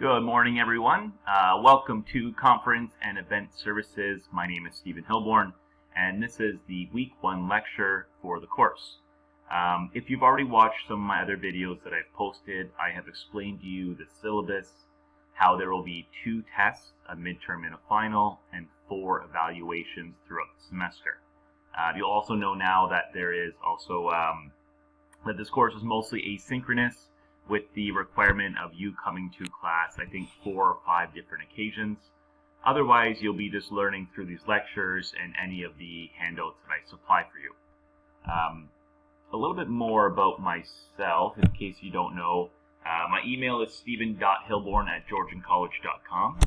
Good morning, everyone. Welcome to Conference and Event Services. My name is Stephen Hilborn, and this is the Week 1 lecture for the course. If you've already watched some of my other videos that I've posted, I have explained to you the syllabus, how there will be 2 tests, a midterm and a final, and 4 evaluations throughout the semester. You'll also know now that there is also that this course is mostly asynchronous, with the requirement of you coming to class, I think 4 or 5 different occasions. Otherwise, you'll be just learning through these lectures and any of the handouts that I supply for you. A little bit more about myself, in case you don't know. My email is stephen.hilborn@georgiancollege.com.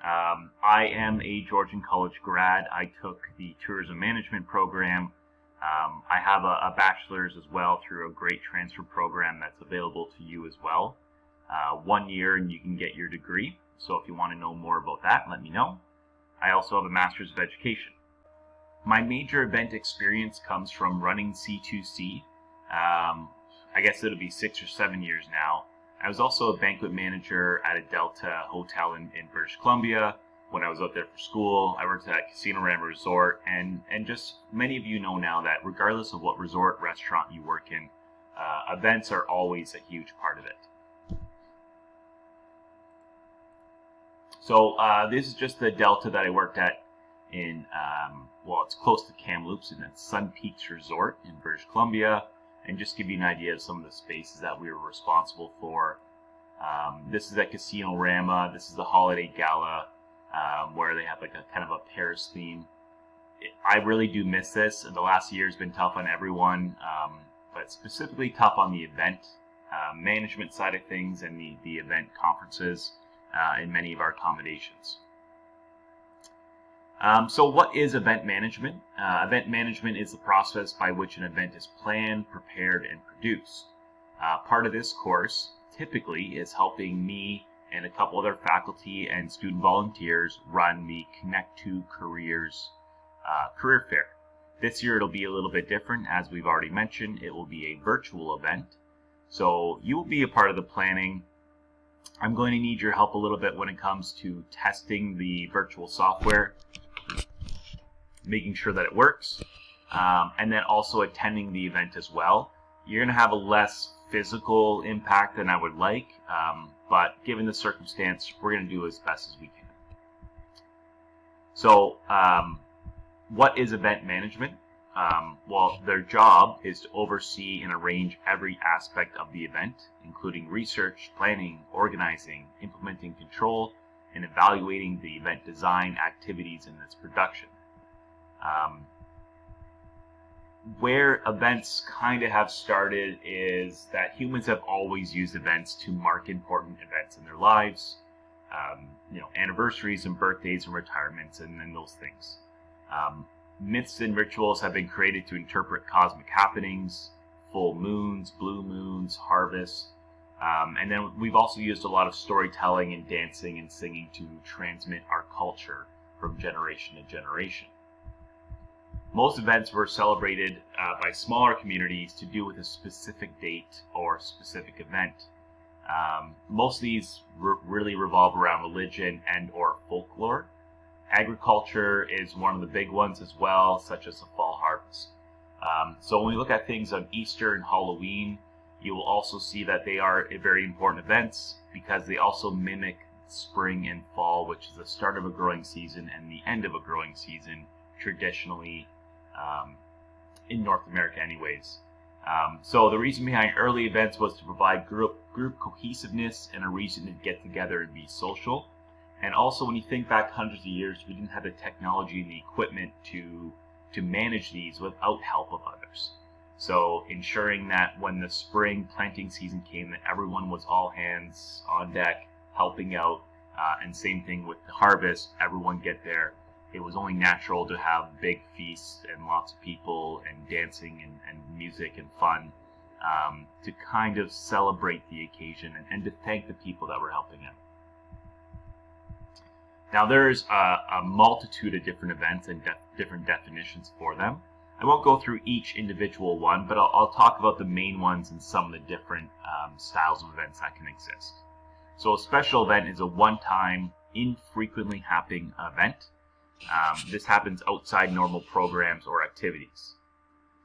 I am a Georgian College grad. I took the tourism management program. I have a bachelor's as well through a great transfer program that's available to you as well. 1 year and you can get your degree. So if you want to know more about that, let me know. I also have a master's of education. My major event experience comes from running C2C. I guess it'll be 6 or 7 years now. I was also a banquet manager at a Delta hotel in British Columbia. When I was out there for school, I worked at Casino Rama Resort, and just many of you know now that regardless of what resort restaurant you work in, events are always a huge part of it. So this is just the Delta that I worked at in, it's close to Kamloops, and it's Sun Peaks Resort in British Columbia, and just give you an idea of some of the spaces that we were responsible for. This is at Casino Rama. This is the Holiday Gala, where they have like a kind of a Paris theme. I really do miss this. The last year has been tough on everyone, but specifically tough on the event management side of things and the event conferences in many of our accommodations. So what is event management? Event management is the process by which an event is planned, prepared, and produced. Part of this course typically is helping me and a couple other faculty and student volunteers run the Connect to Careers career fair. This year it'll be a little bit different. As we've already mentioned, it will be a virtual event. So you will be a part of the planning. I'm going to need your help a little bit when it comes to testing the virtual software, making sure that it works, and then also attending the event as well. You're going to have a less physical impact than I would like, but given the circumstance, we're going to do as best as we can. So, what is event management? Their job is to oversee and arrange every aspect of the event, including research, planning, organizing, implementing control, and evaluating the event design, activities, and its production. Where events kind of have started is that humans have always used events to mark important events in their lives, anniversaries and birthdays and retirements and those things. Myths and rituals have been created to interpret cosmic happenings, full moons, blue moons, harvests, and then we've also used a lot of storytelling and dancing and singing to transmit our culture from generation to generation. Most events were celebrated by smaller communities to do with a specific date or specific event. Most of these really revolve around religion and or folklore. Agriculture is one of the big ones as well, such as the fall harvest. So when we look at things on Easter and Halloween, you will also see that they are very important events because they also mimic spring and fall, which is the start of a growing season and the end of a growing season, traditionally in North America anyways. So the reason behind early events was to provide group cohesiveness and a reason to get together and be social. And also when you think back hundreds of years, we didn't have the technology and the equipment to manage these without help of others. So ensuring that when the spring planting season came, that everyone was all hands on deck helping out, and same thing with the harvest, everyone get there. It was only natural to have big feasts and lots of people and dancing and music and fun to kind of celebrate the occasion and to thank the people that were helping out. Now there's a multitude of different events and different definitions for them. I won't go through each individual one, but I'll talk about the main ones and some of the different styles of events that can exist. So a special event is a one-time, infrequently happening event. This happens outside normal programs or activities.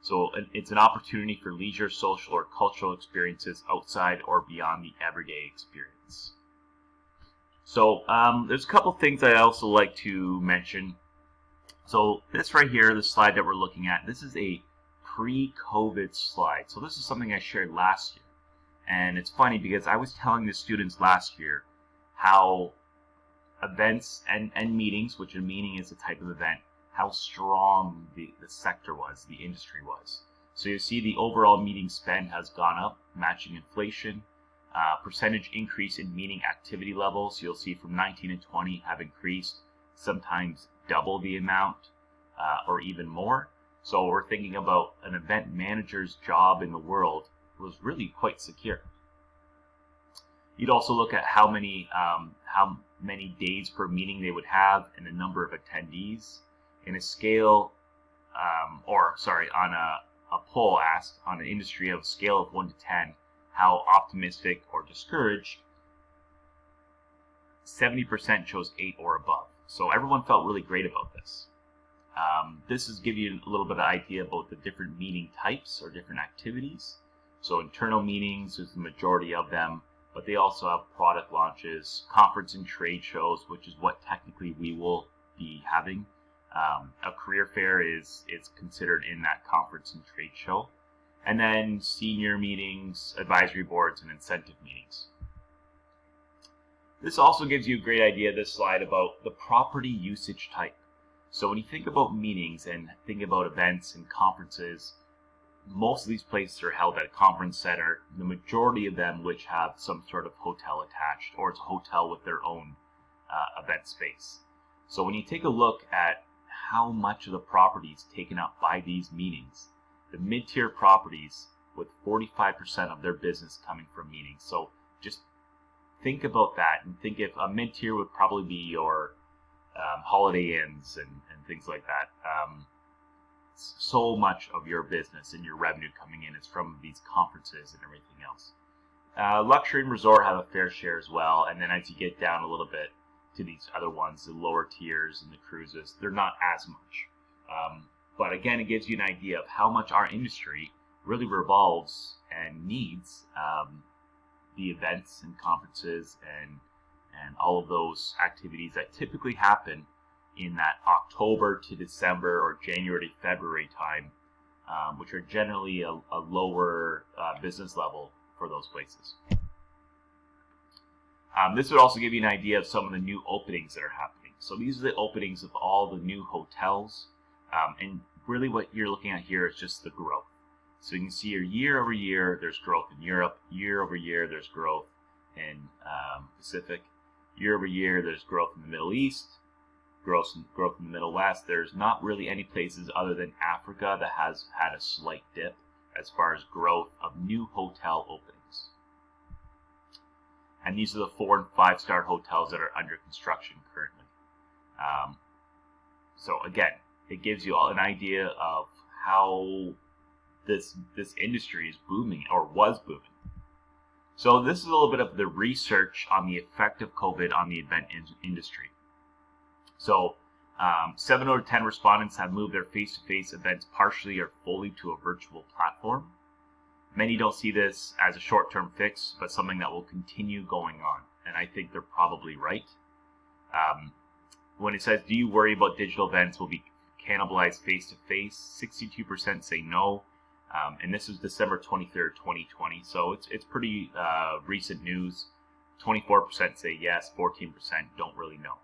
So it's an opportunity for leisure, social, or cultural experiences outside or beyond the everyday experience. So there's a couple things I also like to mention. So this right here, the slide that we're looking at, this is a pre-COVID slide. So this is something I shared last year. And it's funny because I was telling the students last year how events and meetings, which a meeting is a type of event, how strong the sector was, the industry was. So you see the overall meeting spend has gone up, matching inflation. Percentage increase in meeting activity levels, you'll see from 19 and 20 have increased, sometimes double the amount or even more. So we're thinking about an event manager's job in the world was really quite secure. You'd also look at how many days per meeting they would have and the number of attendees. In a scale, on a poll asked on an industry of a scale of 1 to 10, how optimistic or discouraged, 70% chose 8 or above. So everyone felt really great about this. This is give you a little bit of idea about the different meeting types or different activities. So internal meetings is the majority of them, but they also have product launches, conference and trade shows, which is what technically we will be having. A career fair is considered in that conference and trade show. And then senior meetings, advisory boards, and incentive meetings. This also gives you a great idea, this slide, about the property usage type. So when you think about meetings and think about events and conferences, most of these places are held at a conference center, the majority of them which have some sort of hotel attached, or it's a hotel with their own event space. So when you take a look at how much of the property is taken up by these meetings, the mid-tier properties with 45% of their business coming from meetings. So just think about that and think if a mid-tier would probably be your Holiday Inns and things like that. So much of your business and your revenue coming in is from these conferences and everything else. Luxury and resort have a fair share as well, and then as you get down a little bit to these other ones, the lower tiers and the cruises, they're not as much. But again, it gives you an idea of how much our industry really revolves and needs the events and conferences and all of those activities that typically happen in that October to December or January to February time, which are generally a lower business level for those places. This would also give you an idea of some of the new openings that are happening. So these are the openings of all the new hotels, and really what you're looking at here is just the growth. So you can see here year over year there's growth in Europe, year over year there's growth in Pacific, year over year there's growth in the Middle East, growth in the Middle West. There's not really any places other than Africa that has had a slight dip as far as growth of new hotel openings. And these are the 4- and 5-star hotels that are under construction currently. So again, it gives you all an idea of how this industry is booming or was booming. So this is a little bit of the research on the effect of COVID on the event industry. So 7 out of 10 respondents have moved their face-to-face events partially or fully to a virtual platform. Many don't see this as a short-term fix, but something that will continue going on. And I think they're probably right. When it says, do you worry about digital events will be cannibalized face-to-face? 62% say no. And this is December 23rd, 2020. So it's pretty recent news. 24% say yes, 14% don't really know.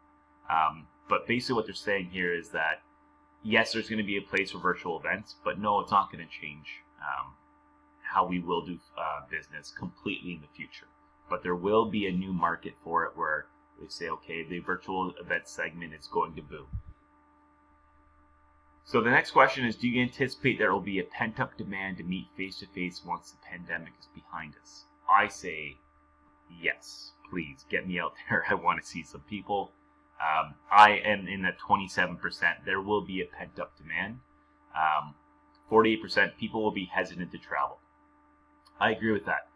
But basically what they're saying here is that, yes, there's going to be a place for virtual events, but no, it's not going to change how we will do business completely in the future. But there will be a new market for it where they say, okay, the virtual event segment is going to boom. So the next question is, do you anticipate there will be a pent-up demand to meet face-to-face once the pandemic is behind us? I say yes, please get me out there. I want to see some people. I am in the 27%. There will be a pent-up demand. 48% people will be hesitant to travel. I agree with that.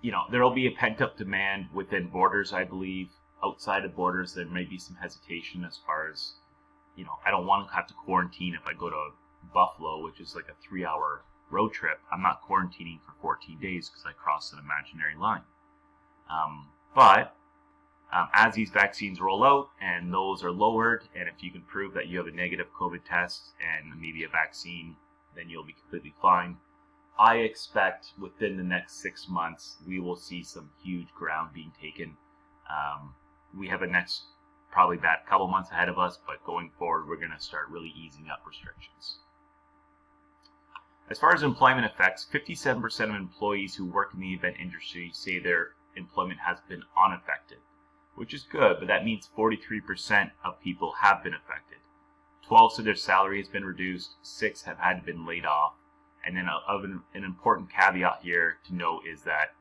there will be a pent-up demand within borders, I believe. Outside of borders, there may be some hesitation as far as, I don't want to have to quarantine if I go to Buffalo, which is like a 3-hour road trip. I'm not quarantining for 14 days because I crossed an imaginary line. But as these vaccines roll out and those are lowered, and if you can prove that you have a negative COVID test and maybe a vaccine, then you'll be completely fine. I expect within the next 6 months, we will see some huge ground being taken. We have a next probably bad couple months ahead of us, but going forward, we're going to start really easing up restrictions. As far as employment effects, 57% of employees who work in the event industry say their employment has been unaffected, which is good, but that means 43% of people have been affected. 12 said their salary has been reduced, 6 have had been laid off, and then an important caveat here to note is that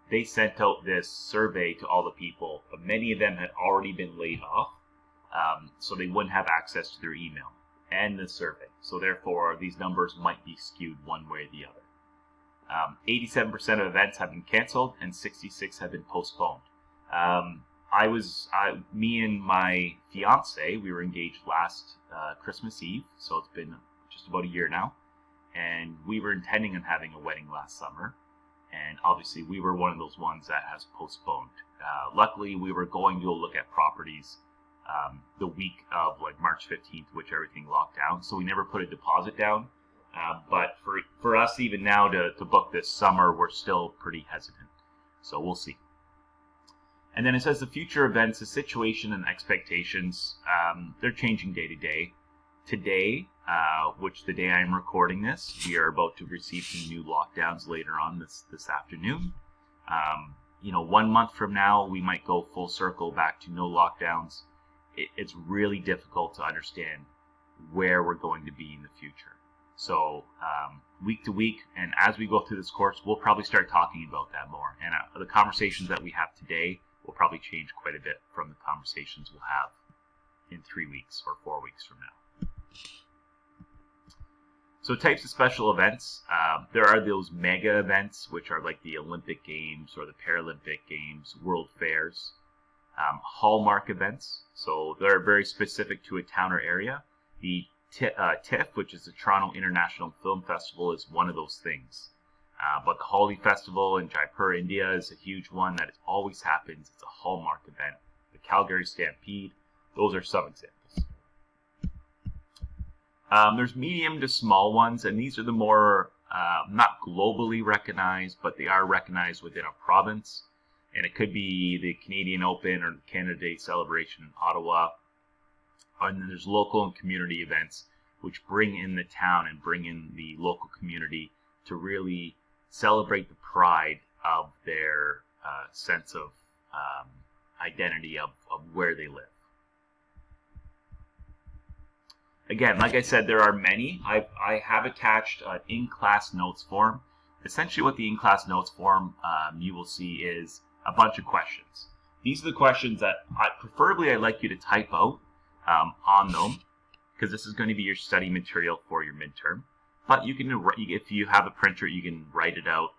they sent out this survey to all the people, but many of them had already been laid off, so they wouldn't have access to their email and the survey. So therefore, these numbers might be skewed one way or the other. 87% of events have been canceled and 66 have been postponed. Me and my fiance, we were engaged last Christmas Eve, so it's been just about a year now, and we were intending on having a wedding last summer, and obviously we were one of those ones that has postponed. Luckily, we were going to go look at properties the week of like March 15th, which everything locked down, so we never put a deposit down. But for us, even now, to book this summer, we're still pretty hesitant. So we'll see. And then it says the future events, the situation and expectations, they're changing day to day. Today, which the day I'm recording this, we are about to receive some new lockdowns later on this afternoon. 1 month from now, we might go full circle back to no lockdowns. It's really difficult to understand where we're going to be in the future. So week to week, and as we go through this course, we'll probably start talking about that more. And the conversations that we have today will probably change quite a bit from the conversations we'll have in 3 weeks or 4 weeks from now. So types of special events, there are those mega events, which are like the Olympic Games or the Paralympic Games, World Fairs. Hallmark events, so they're very specific to a town or area. The TIFF, which is the Toronto International Film Festival, is one of those things. But the Holi Festival in Jaipur, India is a huge one that always happens. It's a hallmark event. The Calgary Stampede, those are some examples. There's medium to small ones, and these are the more, not globally recognized, but they are recognized within a province. And it could be the Canadian Open or the Canada Day celebration in Ottawa. And then there's local and community events, which bring in the town and bring in the local community to really celebrate the pride of their sense of identity of where they live. Again, like I said, there are many. I have attached an in-class notes form. Essentially what the in-class notes form you will see is a bunch of questions. These are the questions that I'd like you to type out on them, because this is going to be your study material for your midterm. But you can, if you have a printer, you can write it out.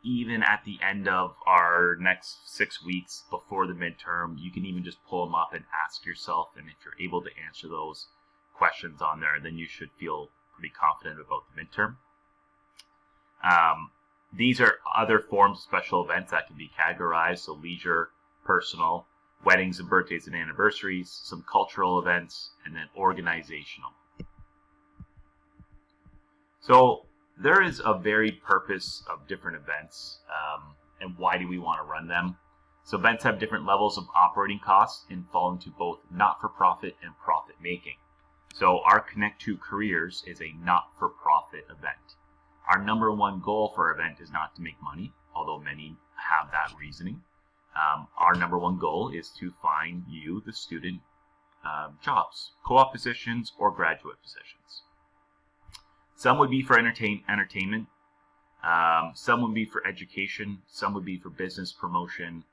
Even at the end of our next 6 weeks before the midterm, you can even just pull them up and ask yourself. And if you're able to answer those questions on there, then you should feel pretty confident about the midterm. These are other forms of special events that can be categorized, so leisure, personal, weddings and birthdays and anniversaries, some cultural events, and then organizational. So there is a varied purpose of different events, and why do we want to run them? So events have different levels of operating costs and fall into both not-for-profit and profit-making. So our Connect to Careers is a not-for-profit event. Our number one goal for our event is not to make money, although many have that reasoning. Our number one goal is to find you, the student, jobs, co-op positions, or graduate positions. Some would be for entertainment. Some would be for education. Some would be for business promotion.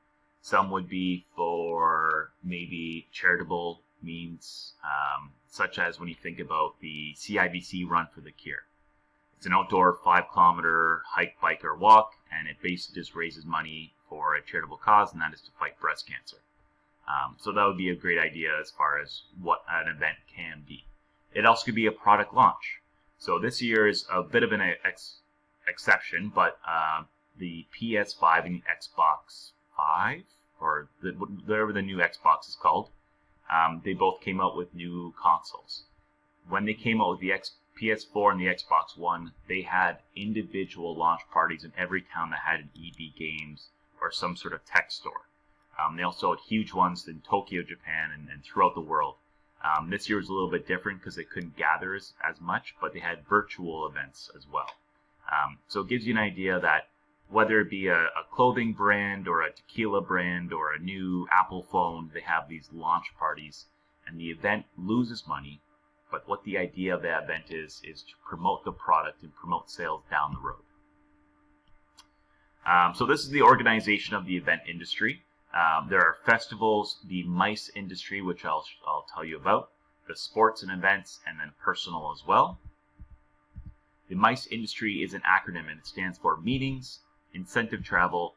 Some would be for maybe charitable means, such as when you think about the CIBC Run for the Cure. It's an outdoor 5-kilometer hike, bike, or walk, and it basically just raises money for a charitable cause, and that is to fight breast cancer. So that would be a great idea as far as what an event can be. It also could be a product launch. So this year is a bit of an exception, but the PS5 and the Xbox 5, or whatever the new Xbox is called, they both came out with new consoles. When they came out with the PS4 and the Xbox One, they had individual launch parties in every town that had an EB Games or some sort of tech store. They also had huge ones in Tokyo, Japan, and throughout the world. This year was a little bit different because they couldn't gather as much, but they had virtual events as well. So it gives you an idea that whether it be a clothing brand or a tequila brand or a new Apple phone, they have these launch parties, and the event loses money, but what the idea of that event is to promote the product and promote sales down the road. So this is the organization of the event industry. There are festivals, the MICE industry, which I'll tell you about, the sports and events, and then personal as well. The MICE industry is an acronym, and it stands for Meetings, Incentive Travel,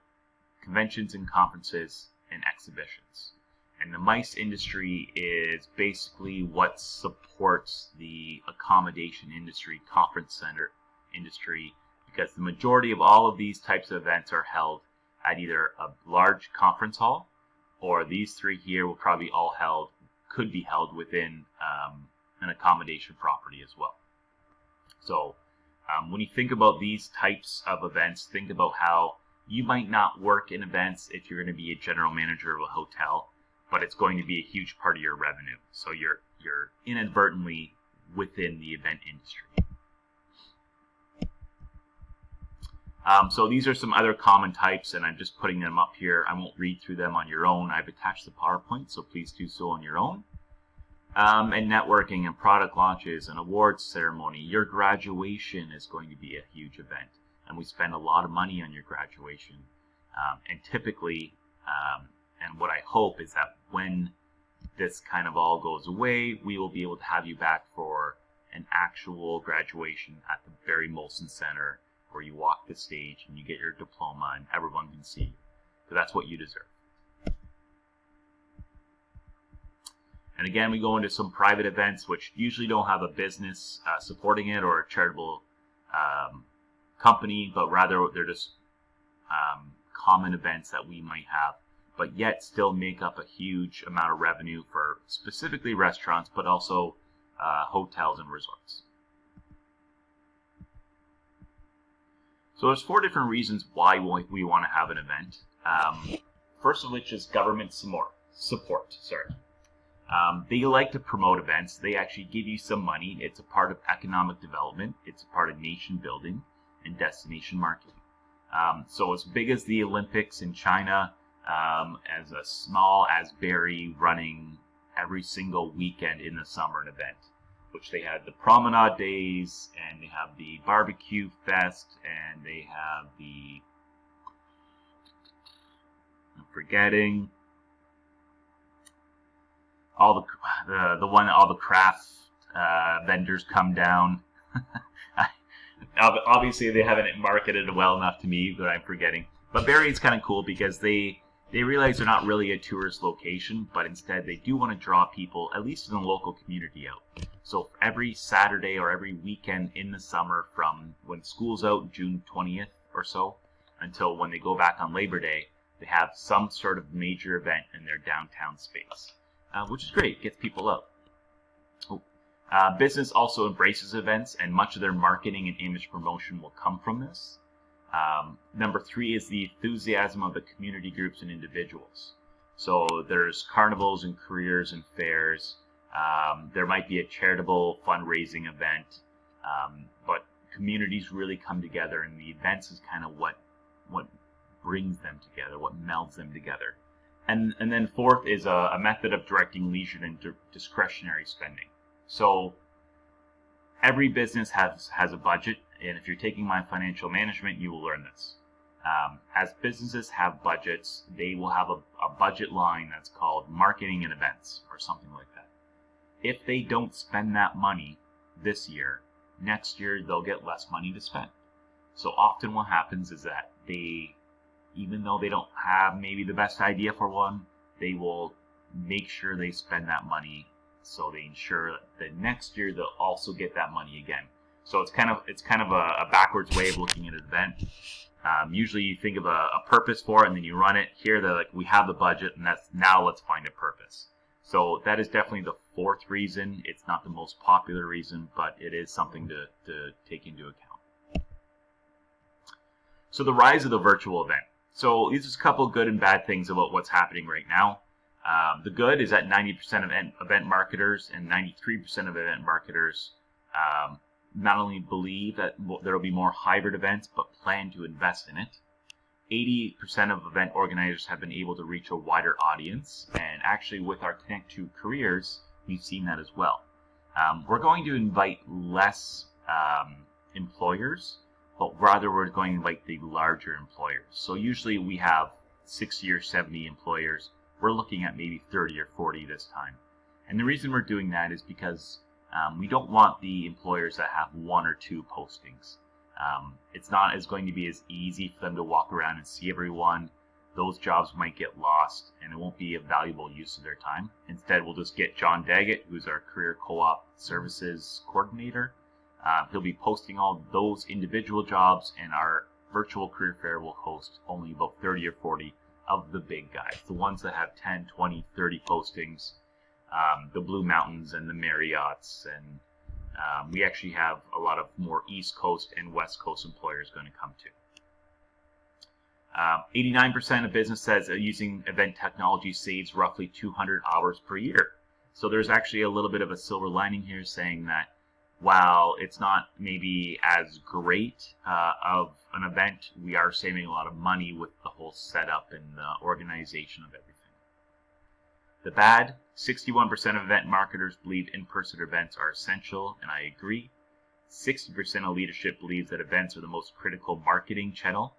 Conventions and Conferences, and Exhibitions. And the MICE industry is basically what supports the accommodation industry, conference center industry, because the majority of all of these types of events are held at either a large conference hall, or these three here will probably could be held within an accommodation property as well. So when you think about these types of events, think about how you might not work in events if you're going to be a general manager of a hotel, but it's going to be a huge part of your revenue. So you're inadvertently within the event industry. So these are some other common types, and I'm just putting them up here. I won't read through them on your own. I've attached the PowerPoint, so please do so on your own. And networking and product launches and awards ceremony. Your graduation is going to be a huge event, and we spend a lot of money on your graduation. And typically, and what I hope is that when this kind of all goes away, we will be able to have you back for an actual graduation at the Barry Molson Center, where you walk the stage and you get your diploma and everyone can see you. So that's what you deserve. And again, we go into some private events which usually don't have a business supporting it or a charitable company, but rather they're just common events that we might have, but yet still make up a huge amount of revenue for specifically restaurants, but also hotels and resorts. So there's 4 different reasons why we want to have an event. First of which is government support. They like to promote events. They actually give you some money. It's a part of economic development. It's a part of nation building and destination marketing. So as big as the Olympics in China, as small as Barrie running every single weekend in the summer an event, which they had the promenade days, and they have the barbecue fest, and they have I'm forgetting, all the craft vendors come down. Obviously, they haven't marketed it well enough to me, but I'm forgetting. But Barrie is kind of cool because they realize they're not really a tourist location, but instead they do want to draw people, at least in the local community, out. So every Saturday or every weekend in the summer, from when school's out, June 20th or so, until when they go back on Labor Day, they have some sort of major event in their downtown space, which is great. It gets people out. Business also embraces events, and much of their marketing and image promotion will come from this. Number 3 is the enthusiasm of the community groups and individuals. So there's carnivals and careers and fairs. There might be a charitable fundraising event, but communities really come together, and the events is kind of what brings them together, what melds them together. And then 4th is a method of directing leisure and discretionary spending. So every business has a budget, and if you're taking my financial management, you will learn this. As businesses have budgets, they will have a budget line that's called marketing and events or something like that. If they don't spend that money this year, next year they'll get less money to spend. So often what happens is that they, even though they don't have maybe the best idea for one, they will make sure they spend that money, so they ensure that next year they'll also get that money again. So it's kind of a backwards way of looking at an event. Usually you think of a purpose for it and then you run it. Here they're like, we have the budget and now let's find a purpose. So that is definitely the fourth reason. It's not the most popular reason, but it is something to take into account. So the rise of the virtual event. So these are a couple good and bad things about what's happening right now. The good is that 90% of event marketers and 93% of event marketers not only believe that there will be more hybrid events, but plan to invest in it. 80% of event organizers have been able to reach a wider audience, and actually with our Connect to Careers, we've seen that as well. We're going to invite less employers, but rather we're going to invite the larger employers. So usually we have 60 or 70 employers. We're looking at maybe 30 or 40 this time. And the reason we're doing that is because we don't want the employers that have one or two postings. It's not going to be as easy for them to walk around and see everyone. Those jobs might get lost, and it won't be a valuable use of their time. Instead, we'll just get John Daggett, who's our Career Co-op Services Coordinator. He'll be posting all those individual jobs, and our virtual career fair will host only about 30 or 40 of the big guys, the ones that have 10, 20, 30 postings. The Blue Mountains and the Marriotts, and we actually have a lot of more East Coast and West Coast employers going to come to. 89% of business says that using event technology saves roughly 200 hours per year. So there's actually a little bit of a silver lining here, saying that while it's not maybe as great of an event, we are saving a lot of money with the whole setup and the organization of everything. The bad, 61% of event marketers believe in-person events are essential, and I agree. 60% of leadership believes that events are the most critical marketing channel,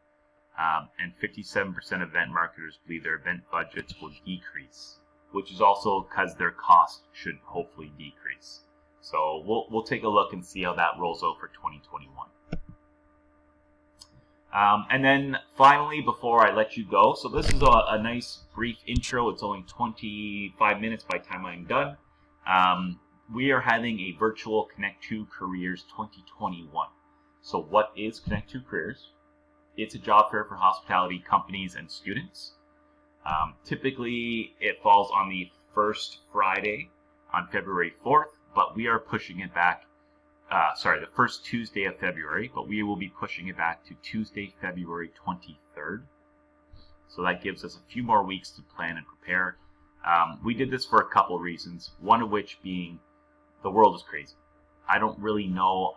and 57% of event marketers believe their event budgets will decrease, which is also because their cost should hopefully decrease. So we'll take a look and see how that rolls out for 2021. And then finally, before I let you go, so this is a nice brief intro. It's only 25 minutes by the time I'm done. We are having a virtual Connect to Careers 2021. So what is Connect to Careers? It's a job fair for hospitality companies and students. Typically, it falls on the first Friday on February 4th, but we are pushing it back. The first Tuesday of February, but we will be pushing it back to Tuesday, February 23rd. So that gives us a few more weeks to plan and prepare. We did this for a couple reasons, one of which being the world is crazy. I don't really know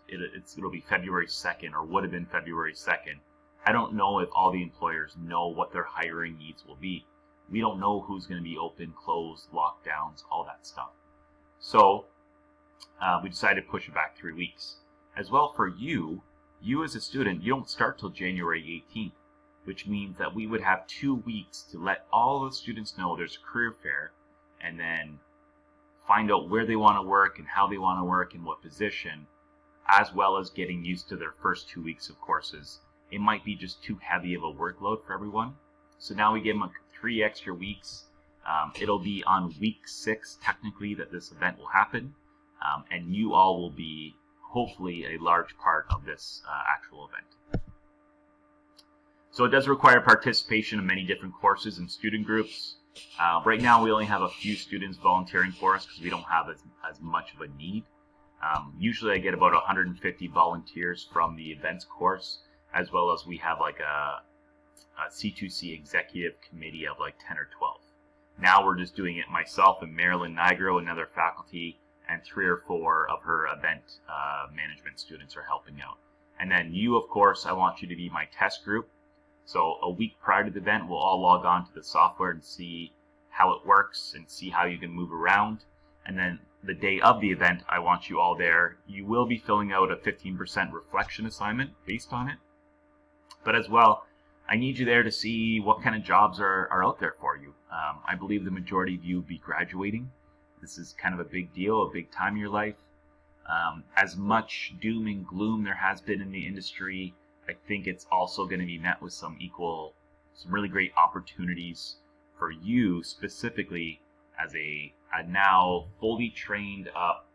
it'll be February 2nd or would have been February 2nd. I don't know if all the employers know what their hiring needs will be. We don't know who's going to be open, closed, lockdowns, all that stuff. So we decided to push it back 3 weeks. As well for you as a student, you don't start till January 18th, which means that we would have 2 weeks to let all the students know there's a career fair, and then find out where they want to work and how they want to work and what position, as well as getting used to their first 2 weeks of courses. It might be just too heavy of a workload for everyone. So now we give them 3 extra weeks. It'll be on week 6, technically, that this event will happen. And you all will be, hopefully, a large part of this actual event. So it does require participation in many different courses and student groups. Right now, we only have a few students volunteering for us because we don't have as much of a need. Usually, I get about 150 volunteers from the events course, as well as we have like a C2C executive committee of like 10 or 12. Now we're just doing it myself and Marilyn Nigro, another faculty, and 3 or 4 of her event management students are helping out. And then you, of course, I want you to be my test group. So a week prior to the event, we'll all log on to the software and see how it works and see how you can move around. And then the day of the event, I want you all there. You will be filling out a 15% reflection assignment based on it. But as well, I need you there to see what kind of jobs are out there for you. I believe the majority of you will be graduating. This is kind of a big deal, a big time in your life. As much doom and gloom there has been in the industry, I think it's also going to be met with some really great opportunities for you specifically as a now fully trained up,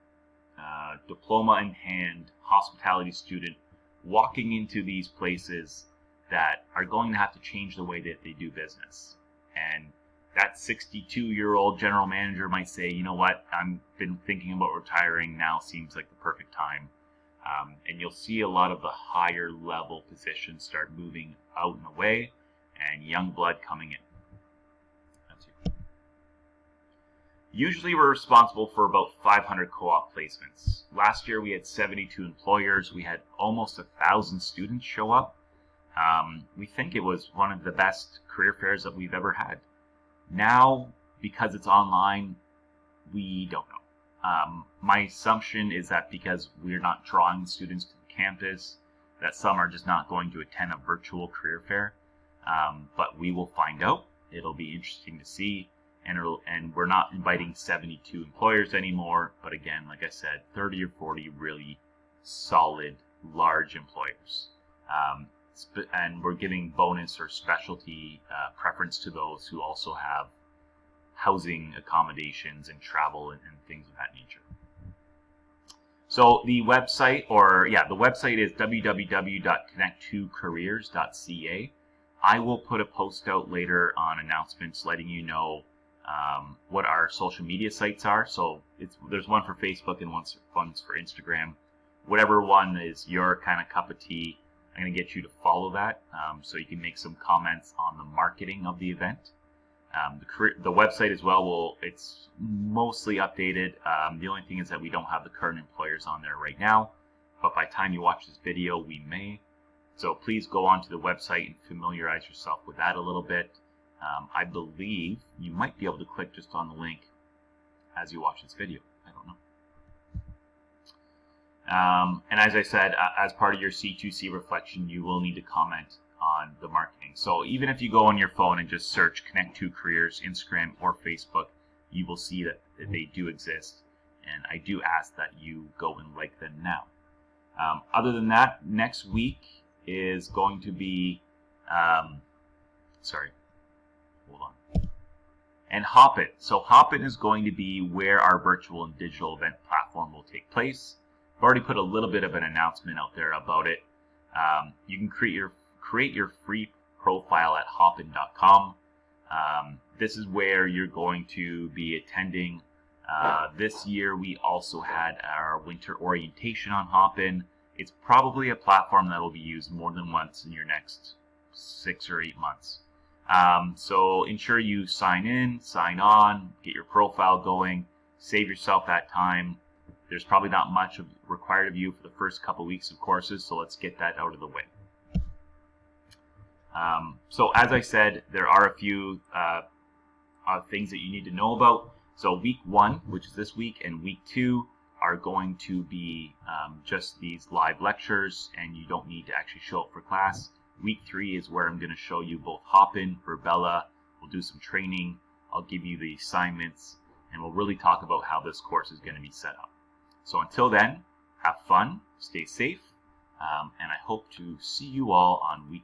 diploma in hand hospitality student walking into these places that are going to have to change the way that they do business. And that 62-year-old general manager might say, you know what, I've been thinking about retiring, now seems like the perfect time. And you'll see a lot of the higher level positions start moving out and away, and young blood coming in. That's you. Usually we're responsible for about 500 co-op placements. Last year we had 72 employers. We had almost 1,000 students show up. We think it was one of the best career fairs that we've ever had. Now, because it's online, we don't know. My assumption is that because we're not drawing students to the campus, that some are just not going to attend a virtual career fair. But we will find out. It'll be interesting to see. And we're not inviting 72 employers anymore. But again, like I said, 30 or 40 really solid, large employers. And we're giving bonus or specialty preference to those who also have housing accommodations and travel and things of that nature. So the website is www.connect2careers.ca. I will put a post out later on announcements letting you know what our social media sites are. So there's one for Facebook and one's for Instagram. Whatever one is your kind of cup of tea, I'm going to get you to follow that so you can make some comments on the marketing of the event. The website as well, it's mostly updated. The only thing is that we don't have the current employers on there right now, but by the time you watch this video, we may. So please go onto the website and familiarize yourself with that a little bit. I believe you might be able to click just on the link as you watch this video. I don't know. And as I said, as part of your C2C reflection, you will need to comment on the marketing. So even if you go on your phone and just search Connect2 Careers, Instagram or Facebook, you will see that they do exist. And I do ask that you go and like them now. Other than that, next week is going to be, and Hopin. So Hopin is going to be where our virtual and digital event platform will take place. I've already put a little bit of an announcement out there about it. You can create your free profile at hopin.com. This is where you're going to be attending. This year we also had our winter orientation on Hopin. It's probably a platform that will be used more than once in your next 6 or 8 months. So ensure you sign in, sign on, get your profile going, save yourself that time. There's probably not much required of you for the first couple weeks of courses, so let's get that out of the way. So as I said, there are a few things that you need to know about. So week 1, which is this week, and week 2 are going to be just these live lectures, and you don't need to actually show up for class. Week 3 is where I'm going to show you both Hopin, Verbella. We'll do some training. I'll give you the assignments, and we'll really talk about how this course is going to be set up. So until then, have fun, stay safe, and I hope to see you all on week